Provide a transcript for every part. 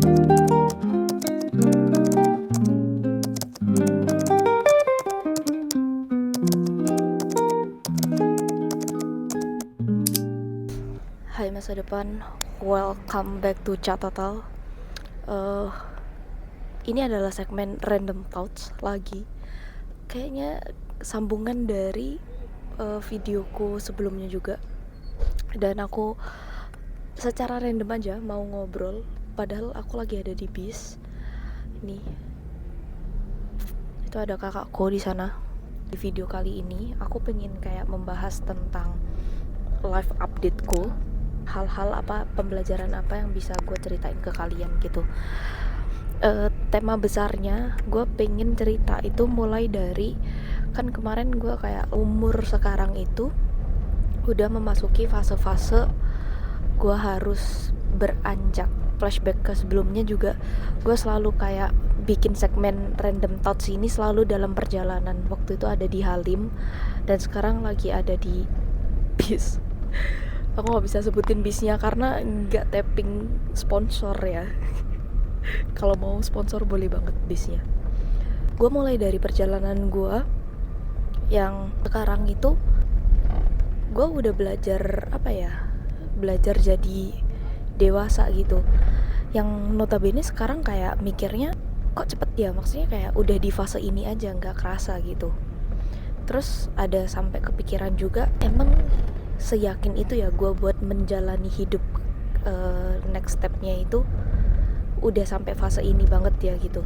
Hai masa depan, welcome back to Chat Total. Ini adalah segmen Random Thoughts lagi. Kayaknya sambungan dari videoku sebelumnya juga. Dan aku secara random aja mau ngobrol, padahal aku lagi ada di bis. Nih, itu ada kakakku di sana. Di video kali ini aku pengen kayak membahas tentang life updateku, hal-hal apa, pembelajaran apa yang bisa gue ceritain ke kalian gitu. Tema besarnya gue pengen cerita itu mulai dari, kan kemarin gue kayak umur sekarang itu udah memasuki fase-fase gue harus beranjak. Flashback ke sebelumnya juga gue selalu kayak bikin segmen Random Thoughts ini selalu dalam perjalanan. Waktu itu ada di Halim dan sekarang lagi ada di bis. Aku gak bisa sebutin bisnya karena nggak tapping sponsor ya. Kalau mau sponsor boleh banget bisnya. Gue mulai dari perjalanan gue yang sekarang itu, gue udah belajar belajar jadi dewasa gitu. Yang notabene sekarang kayak mikirnya kok cepet ya, maksudnya kayak udah di fase ini aja nggak kerasa gitu. Terus ada sampai kepikiran juga, emang seyakin itu ya gue buat menjalani hidup, next stepnya itu udah sampai fase ini banget ya gitu.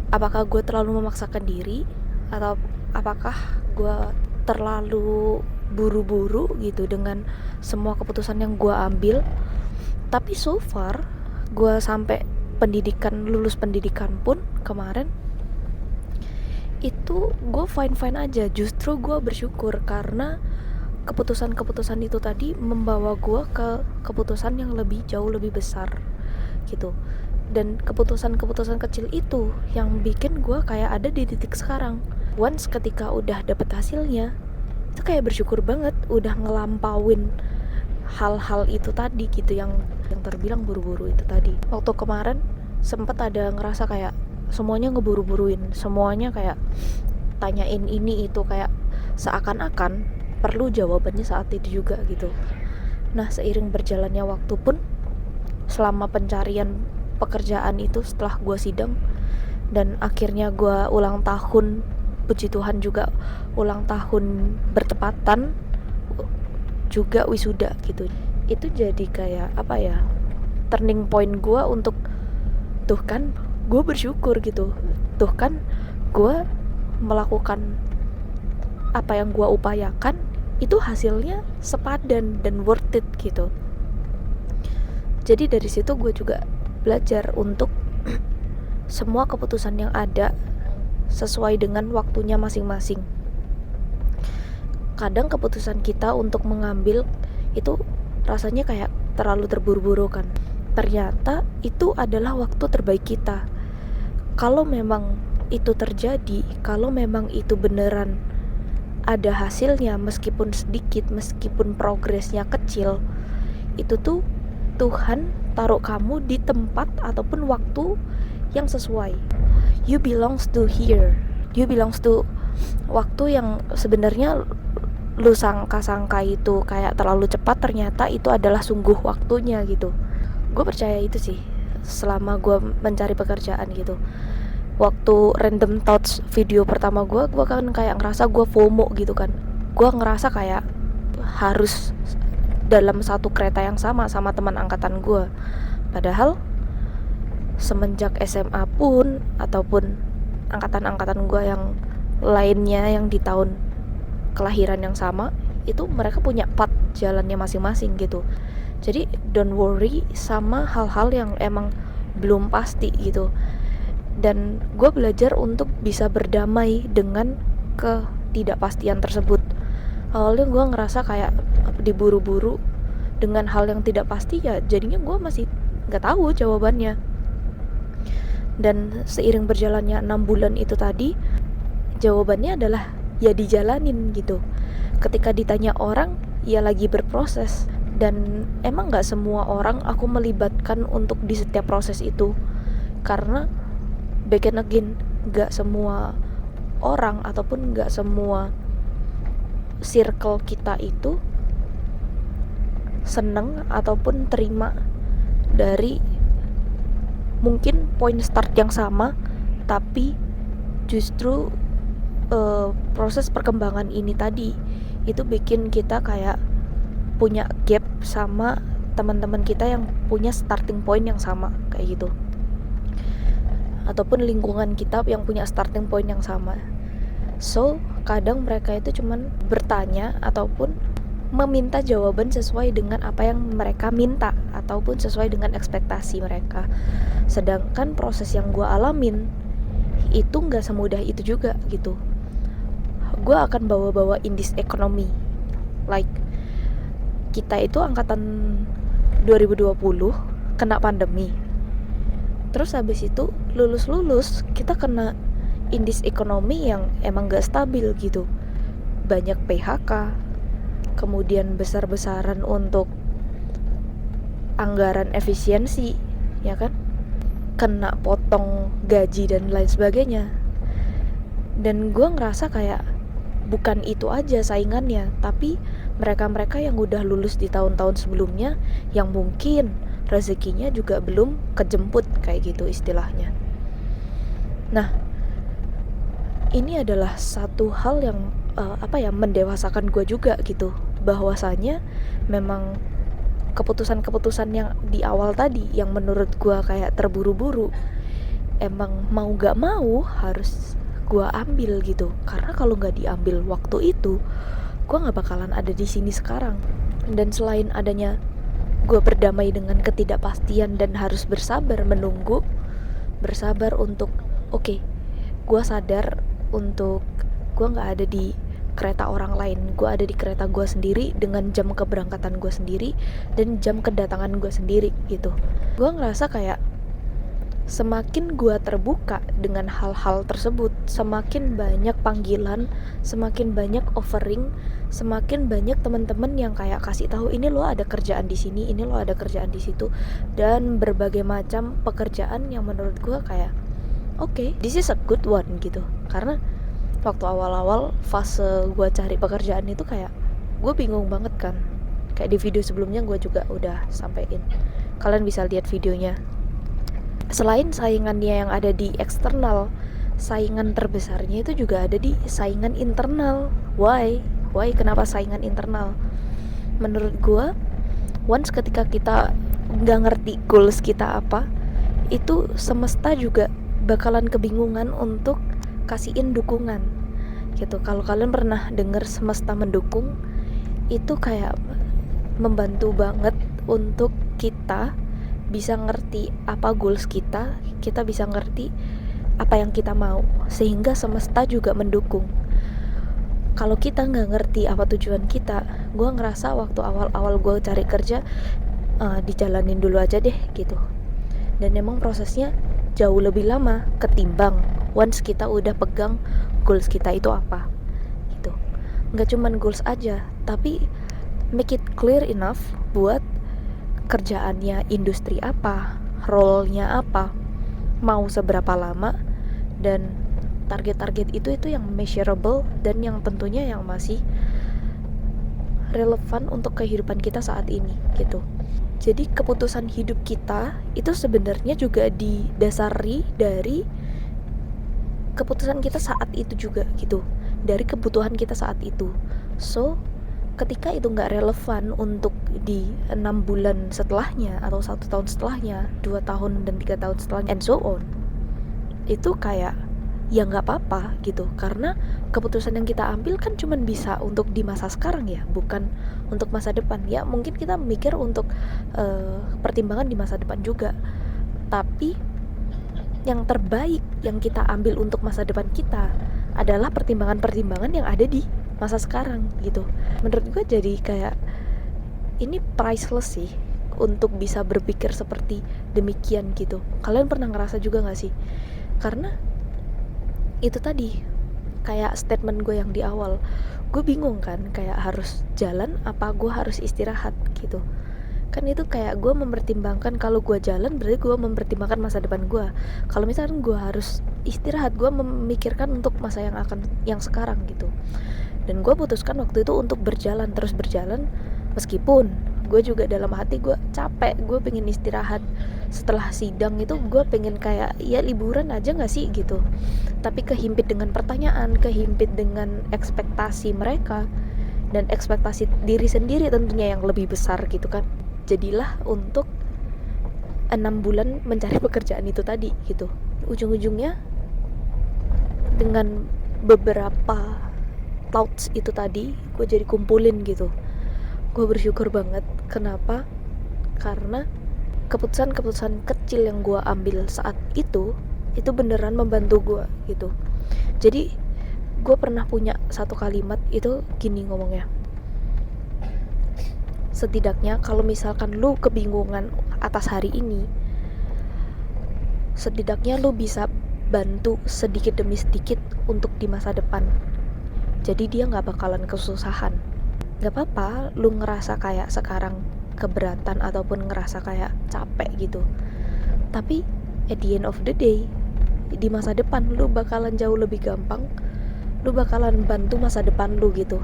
Apakah gue terlalu memaksakan diri, atau apakah gue terlalu buru-buru gitu dengan semua keputusan yang gue ambil. Tapi so far gue sampai lulus pendidikan pun kemarin itu gue fine aja. Justru gue bersyukur karena keputusan-keputusan itu tadi membawa gue ke keputusan yang jauh lebih besar gitu. Dan keputusan-keputusan kecil itu yang bikin gue kayak ada di titik sekarang. Once ketika udah dapet hasilnya, itu kayak bersyukur banget udah ngelampauin hal-hal itu tadi gitu, yang terbilang buru-buru itu tadi. Waktu kemarin sempet ada ngerasa kayak semuanya ngeburu-buruin, semuanya kayak tanyain ini itu, kayak seakan-akan perlu jawabannya saat itu juga gitu. Nah, seiring berjalannya waktu pun, selama pencarian pekerjaan itu, setelah gue sidang dan akhirnya gue ulang tahun, puji Tuhan juga ulang tahun bertepatan juga wisuda gitu. Itu jadi kayak turning point gue untuk, tuh kan gue bersyukur gitu, tuh kan gue melakukan apa yang gue upayakan itu hasilnya sepadan dan worth it gitu. Jadi dari situ gue juga belajar untuk semua keputusan yang ada sesuai dengan waktunya masing-masing. Kadang keputusan kita untuk mengambil itu rasanya kayak terlalu terburu-buru kan. Ternyata itu adalah waktu terbaik kita. Kalau memang itu terjadi, kalau memang itu beneran ada hasilnya, meskipun sedikit, meskipun progresnya kecil, itu tuh Tuhan taruh kamu di tempat ataupun waktu yang sesuai. You belongs to here. You belongs to waktu yang sebenarnya lu sangka-sangka itu kayak terlalu cepat, ternyata itu adalah sungguh waktunya gitu. Gue percaya itu sih selama gue mencari pekerjaan gitu. Waktu Random Thoughts video pertama gue kan kayak ngerasa gue FOMO gitu kan. Gue ngerasa kayak harus dalam satu kereta yang sama teman angkatan gue. Padahal semenjak SMA pun, ataupun angkatan-angkatan gue yang lainnya yang di tahun kelahiran yang sama, itu mereka punya path jalannya masing-masing gitu. Jadi don't worry sama hal-hal yang emang belum pasti gitu. Dan gue belajar untuk bisa berdamai dengan ketidakpastian tersebut. Awalnya gue ngerasa kayak diburu-buru dengan hal yang tidak pasti, ya jadinya gue masih gak tahu jawabannya. Dan seiring berjalannya 6 bulan itu tadi, jawabannya adalah ya dijalanin gitu. Ketika ditanya orang, ya lagi berproses. Dan emang gak semua orang aku melibatkan untuk di setiap proses itu, karena back again, gak semua orang ataupun gak semua circle kita itu seneng ataupun terima dari mungkin poin start yang sama, tapi justru proses perkembangan ini tadi itu bikin kita kayak punya gap sama teman-teman kita yang punya starting point yang sama kayak gitu, ataupun lingkungan kita yang punya starting point yang sama. So kadang mereka itu cuman bertanya ataupun meminta jawaban sesuai dengan apa yang mereka minta ataupun sesuai dengan ekspektasi mereka. Sedangkan proses yang gue alamin itu gak semudah itu juga gitu. Gue akan bawa-bawa in this economy, like kita itu angkatan 2020 kena pandemi, terus habis itu lulus kita kena in this economy yang emang gak stabil gitu. Banyak PHK, kemudian besar-besaran untuk anggaran efisiensi, ya kan, kena potong gaji dan lain sebagainya. Dan gue ngerasa kayak bukan itu aja saingannya, tapi mereka-mereka yang udah lulus di tahun-tahun sebelumnya yang mungkin rezekinya juga belum kejemput kayak gitu istilahnya. Nah, ini adalah satu hal yang mendewasakan gue juga gitu, bahwasanya memang keputusan-keputusan yang di awal tadi yang menurut gue kayak terburu-buru, emang mau gak mau harus gue ambil gitu, karena kalau gak diambil waktu itu gue gak bakalan ada di sini sekarang. Dan selain adanya gue berdamai dengan ketidakpastian dan harus bersabar menunggu, bersabar untuk gue sadar untuk gue gak ada di kereta orang lain, gue ada di kereta gue sendiri dengan jam keberangkatan gue sendiri dan jam kedatangan gue sendiri gitu. Gue ngerasa kayak semakin gue terbuka dengan hal-hal tersebut, semakin banyak panggilan, semakin banyak offering, semakin banyak teman-teman yang kayak kasih tahu ini lo ada kerjaan di sini, ini lo ada kerjaan di situ, dan berbagai macam pekerjaan yang menurut gue kayak this is a good one gitu. Karena waktu awal-awal fase gue cari pekerjaan itu kayak gue bingung banget kan, kayak di video sebelumnya gue juga udah sampein, kalian bisa lihat videonya. Selain saingannya yang ada di eksternal, saingan terbesarnya itu juga ada di saingan internal. Why? Kenapa saingan internal? Menurut gue, once ketika kita gak ngerti goals kita apa, itu semesta juga bakalan kebingungan untuk kasihin dukungan gitu. Kalau kalian pernah denger semesta mendukung, itu kayak membantu banget untuk kita bisa ngerti apa goals kita bisa ngerti apa yang kita mau, sehingga semesta juga mendukung. Kalau kita nggak ngerti apa tujuan kita, gue ngerasa waktu awal-awal gue cari kerja dijalanin dulu aja deh gitu. Dan emang prosesnya jauh lebih lama ketimbang once kita udah pegang goals kita itu apa gitu. Nggak cuman goals aja, tapi make it clear enough buat kerjaannya industri apa, role-nya apa, mau seberapa lama, dan target-target itu yang measurable dan yang tentunya yang masih relevan untuk kehidupan kita saat ini gitu. Jadi keputusan hidup kita itu sebenarnya juga didasari dari keputusan kita saat itu juga gitu, dari kebutuhan kita saat itu. So ketika itu nggak relevan untuk di 6 bulan setelahnya atau 1 tahun setelahnya, 2 tahun dan 3 tahun setelahnya, and so on, itu kayak ya nggak apa-apa gitu, karena keputusan yang kita ambil kan cuman bisa untuk di masa sekarang ya, bukan untuk masa depan. Ya mungkin kita mikir untuk pertimbangan di masa depan juga, tapi yang terbaik yang kita ambil untuk masa depan kita adalah pertimbangan-pertimbangan yang ada di masa sekarang gitu. Menurut gue jadi kayak ini priceless sih untuk bisa berpikir seperti demikian gitu. Kalian pernah ngerasa juga gak sih? Karena itu tadi, kayak statement gue yang di awal, gue bingung kan kayak harus jalan apa gue harus istirahat gitu kan. Itu kayak gue mempertimbangkan, kalau gue jalan berarti gue mempertimbangkan masa depan gue. Kalau misalkan gue harus istirahat, gue memikirkan untuk masa yang sekarang gitu. Dan gue putuskan waktu itu untuk terus berjalan, meskipun gue juga dalam hati gue capek, gue pengen istirahat. Setelah sidang itu gue pengen kayak ya liburan aja gak sih gitu, tapi kehimpit dengan pertanyaan, kehimpit dengan ekspektasi mereka dan ekspektasi diri sendiri tentunya yang lebih besar gitu kan. Jadilah untuk 6 bulan mencari pekerjaan itu tadi gitu. Ujung-ujungnya dengan beberapa thoughts itu tadi gue jadi kumpulin gitu. Gue bersyukur banget. Kenapa? Karena keputusan-keputusan kecil yang gue ambil saat itu beneran membantu gue gitu. Jadi gue pernah punya satu kalimat itu gini ngomongnya, setidaknya kalau misalkan lu kebingungan atas hari ini, setidaknya lu bisa bantu sedikit demi sedikit untuk di masa depan. Jadi dia gak bakalan kesusahan. Gak apa-apa lu ngerasa kayak sekarang keberatan ataupun ngerasa kayak capek gitu, tapi at the end of the day, di masa depan lu bakalan jauh lebih gampang, lu bakalan bantu masa depan lu gitu.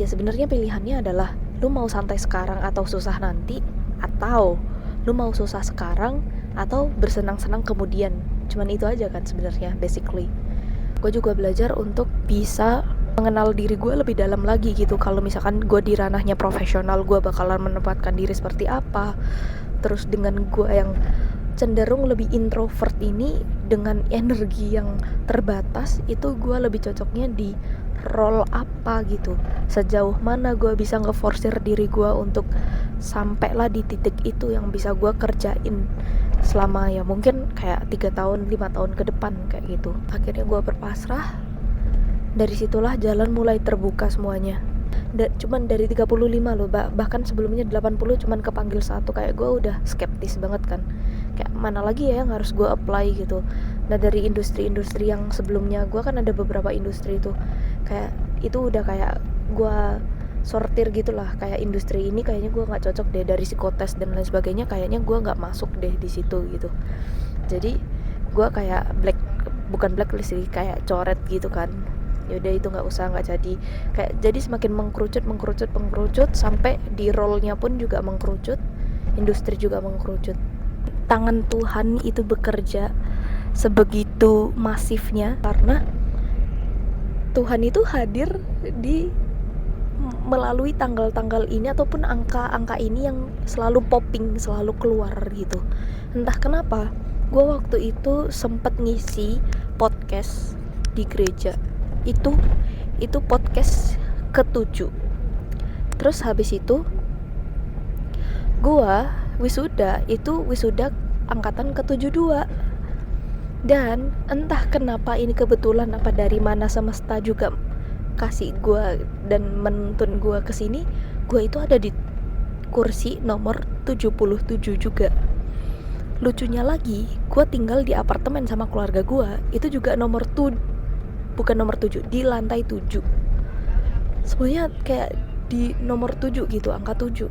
Ya sebenarnya pilihannya adalah lu mau santai sekarang atau susah nanti, atau lu mau susah sekarang atau bersenang-senang kemudian. Cuman itu aja kan sebenarnya basically. Gue juga belajar untuk bisa mengenal diri gue lebih dalam lagi gitu. Kalau misalkan gue di ranahnya profesional, gue bakalan menempatkan diri seperti apa. Terus dengan gue yang cenderung lebih introvert ini, dengan energi yang terbatas, itu gue lebih cocoknya di role apa gitu. Sejauh mana gue bisa ngeforsir diri gue untuk sampailah di titik itu yang bisa gue kerjain selama ya mungkin kayak 3 tahun, 5 tahun ke depan kayak gitu. Akhirnya gue berpasrah. Dari situlah jalan mulai terbuka semuanya. Cuman dari 35 loh, bahkan sebelumnya 80 cuman kepanggil satu, kayak gue udah skeptis banget kan, kayak mana lagi ya yang harus gue apply gitu. Nah dari industri-industri yang sebelumnya, gue kan ada beberapa industri itu, kayak itu udah kayak gue sortir gitulah, kayak industri ini kayaknya gue nggak cocok deh, dari psikotes dan lain sebagainya kayaknya gue nggak masuk deh di situ gitu. Jadi gue kayak bukan blacklist sih, kayak coret gitu kan. Yaudah itu nggak jadi. Kayak jadi semakin mengkerucut sampai di role-nya pun juga mengkerucut, industri juga mengkerucut. Tangan Tuhan itu bekerja sebegitu masifnya karena Tuhan itu hadir di melalui tanggal-tanggal ini ataupun angka-angka ini yang selalu popping, selalu keluar gitu. Entah kenapa gue waktu itu sempet ngisi podcast di gereja. Itu podcast ke-7. Terus habis itu gua wisuda angkatan ke-72. Dan entah kenapa ini kebetulan apa dari mana semesta juga kasih gua dan menuntun gua ke sini, gua itu ada di kursi nomor 77 juga. Lucunya lagi, gua tinggal di apartemen sama keluarga gua, itu juga bukan nomor 7, di lantai 7. Semuanya kayak di nomor 7 gitu, angka 7.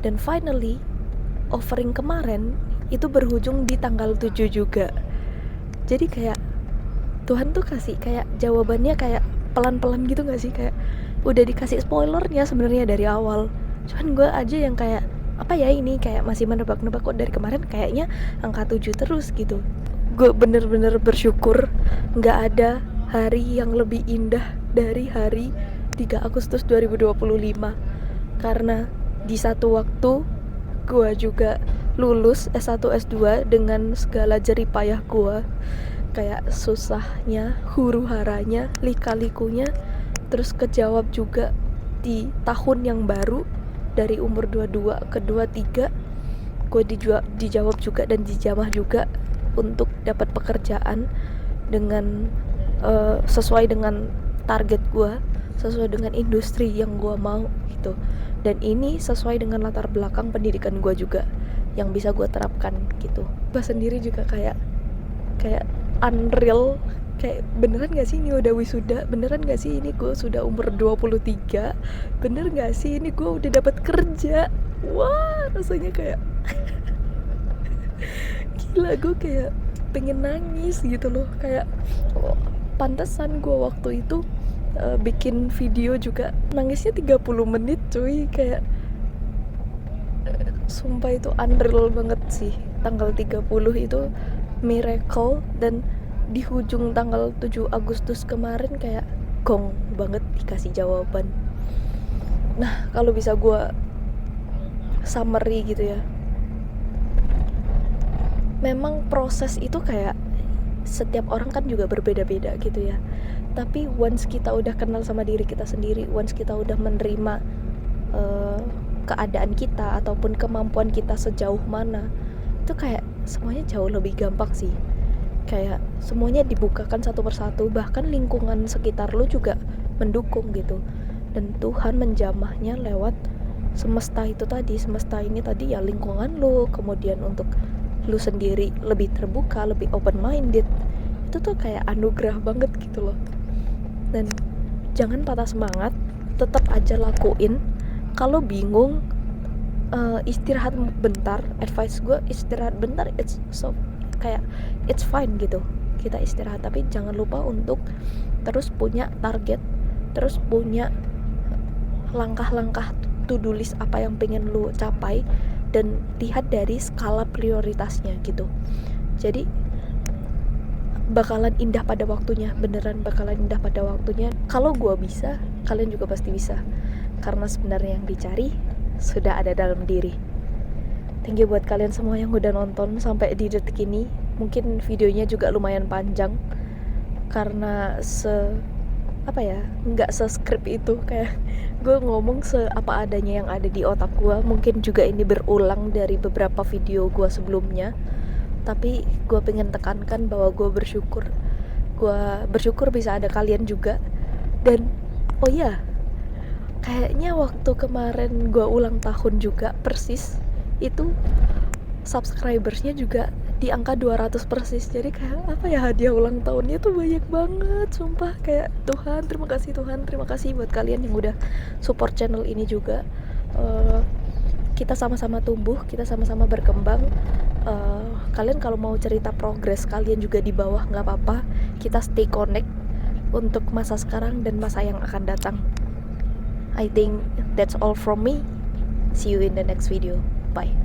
Dan finally, offering kemarin itu berujung di tanggal 7 juga. Jadi kayak Tuhan tuh kasih kayak jawabannya kayak pelan-pelan gitu gak sih? Kayak udah dikasih spoilernya sebenarnya dari awal. Cuman gue aja yang kayak apa ya ini, kayak masih menebak-nebak kok dari kemarin kayaknya angka 7 terus gitu. Gue bener-bener bersyukur gak ada hari yang lebih indah dari hari 3 Agustus 2025. Karena di satu waktu gue juga lulus S1 S2 dengan segala jeripayah gue, kayak susahnya, huru-haranya, lika-likunya, terus kejawab juga di tahun yang baru, dari umur 22 ke 23 gue dijawab juga dan dijamah juga untuk dapat pekerjaan dengan sesuai dengan target gue, sesuai dengan industri yang gue mau gitu. Dan ini sesuai dengan latar belakang pendidikan gue juga yang bisa gue terapkan gitu. Gue sendiri juga kayak unreal kayak beneran gak sih ini udah wisuda, beneran gak sih ini gue sudah umur 23, bener gak sih ini gue udah dapat kerja. Wah, rasanya kayak gila, gue kayak pengen nangis gitu loh. Kayak oh, pantesan gue waktu itu bikin video juga nangisnya 30 menit cuy. Kayak sumpah itu unreal banget sih. Tanggal 30 itu miracle, dan di ujung tanggal 7 Agustus kemarin kayak gong banget dikasih jawaban. Nah, kalau bisa gue summary gitu ya, memang proses itu kayak setiap orang kan juga berbeda-beda gitu ya. Tapi once kita udah kenal sama diri kita sendiri, once kita udah menerima keadaan kita ataupun kemampuan kita sejauh mana, itu kayak semuanya jauh lebih gampang sih. Kayak semuanya dibukakan satu persatu, bahkan lingkungan sekitar lu juga mendukung gitu. Dan Tuhan menjamahnya lewat semesta itu tadi, semesta ini tadi ya, lingkungan lu, kemudian untuk lu sendiri lebih terbuka, lebih open minded. Itu tuh kayak anugerah banget gitu loh. Dan jangan patah semangat, tetap aja lakuin. Kalau bingung, istirahat bentar. Advice gue istirahat bentar, it's so kayak it's fine gitu, kita istirahat. Tapi jangan lupa untuk terus punya target, terus punya langkah-langkah to-do list apa yang pengen lu capai, dan lihat dari skala prioritasnya gitu. Jadi bakalan indah pada waktunya, beneran bakalan indah pada waktunya. Kalau gue bisa, kalian juga pasti bisa, karena sebenarnya yang dicari sudah ada dalam diri. Thank you buat kalian semua yang udah nonton sampai di detik ini. Mungkin videonya juga lumayan panjang karena nggak se-script itu, kayak gue ngomong apa adanya yang ada di otak gue. Mungkin juga ini berulang dari beberapa video gue sebelumnya, tapi gue pengen tekankan bahwa gue bersyukur bisa ada kalian juga. Dan oh iya, kayaknya waktu kemarin gue ulang tahun juga persis, itu subscribersnya juga di angka 200 persis. Jadi kayak apa ya, hadiah ulang tahunnya tuh banyak banget, sumpah. Kayak Tuhan, terima kasih buat kalian yang udah support channel ini juga. Kita sama-sama tumbuh, kita sama-sama berkembang. Kalian kalau mau cerita progres kalian juga di bawah, nggak apa-apa. Kita stay connect untuk masa sekarang dan masa yang akan datang. I think that's all from me. See you in the next video. Bye.